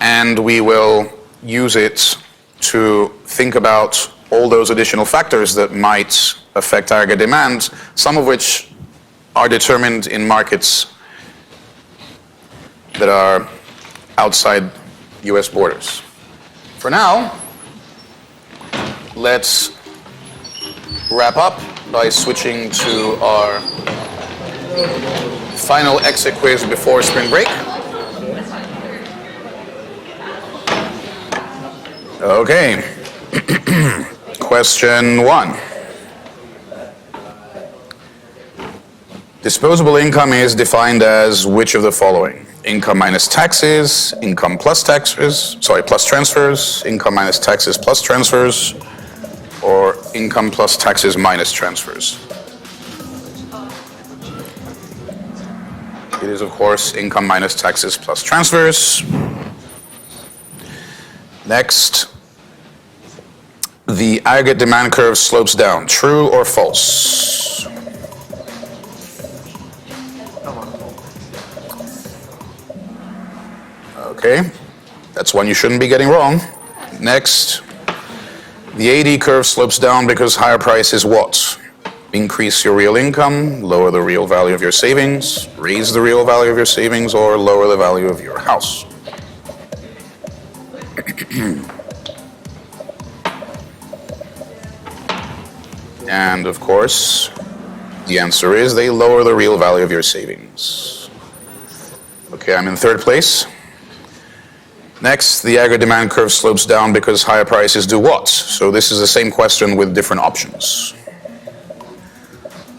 and we will use it to think about all those additional factors that might affect aggregate demand, some of which are determined in markets that are outside US borders. For now, let's wrap up by switching to our final exit quiz before spring break. Okay. Question 1. Disposable income is defined as which of the following? Income minus taxes, income plus taxes, plus transfers, income minus taxes plus transfers, or income plus taxes minus transfers? It is, of course, income minus taxes plus transfers. Next, the aggregate demand curve slopes down. True or false? Okay, that's one you shouldn't be getting wrong. Next, the AD curve slopes down because higher prices what? Increase your real income, lower the real value of your savings, raise the real value of your savings, or lower the value of your house. And of course, the answer is they lower the real value of your savings. Okay, I'm in third place. Next, the aggregate demand curve slopes down because higher prices do what? So this is the same question with different options.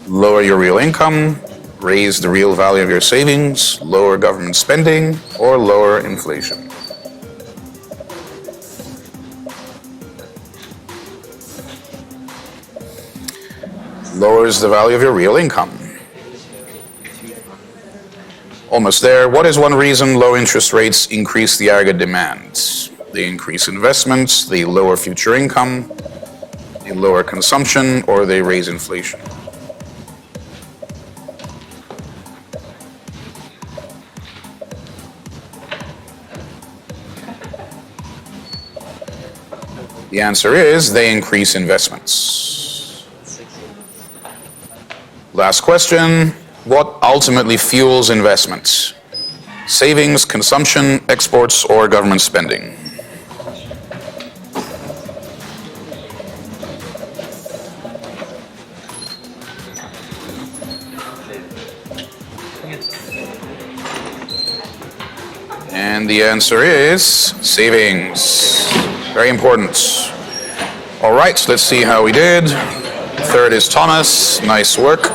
Lower your real income, raise the real value of your savings, lower government spending, or lower inflation. Lowers the value of your real income. Almost there. What is one reason low interest rates increase the aggregate demand? They increase investments, they lower future income, they lower consumption, or they raise inflation. The answer is they increase investments. Last question. What ultimately fuels investments? Savings, consumption, exports, or government spending? And the answer is savings. Very important. All right, let's see how we did. Third is Thomas. Nice work.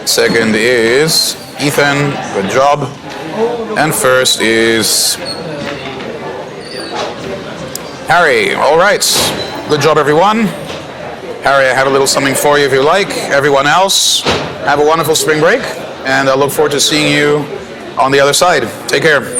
Second is Ethan, good job. And first is Harry. All right, good job everyone. Harry, I have a little something for you if you like. Everyone else, have a wonderful spring break, and I look forward to seeing you on the other side. Take care.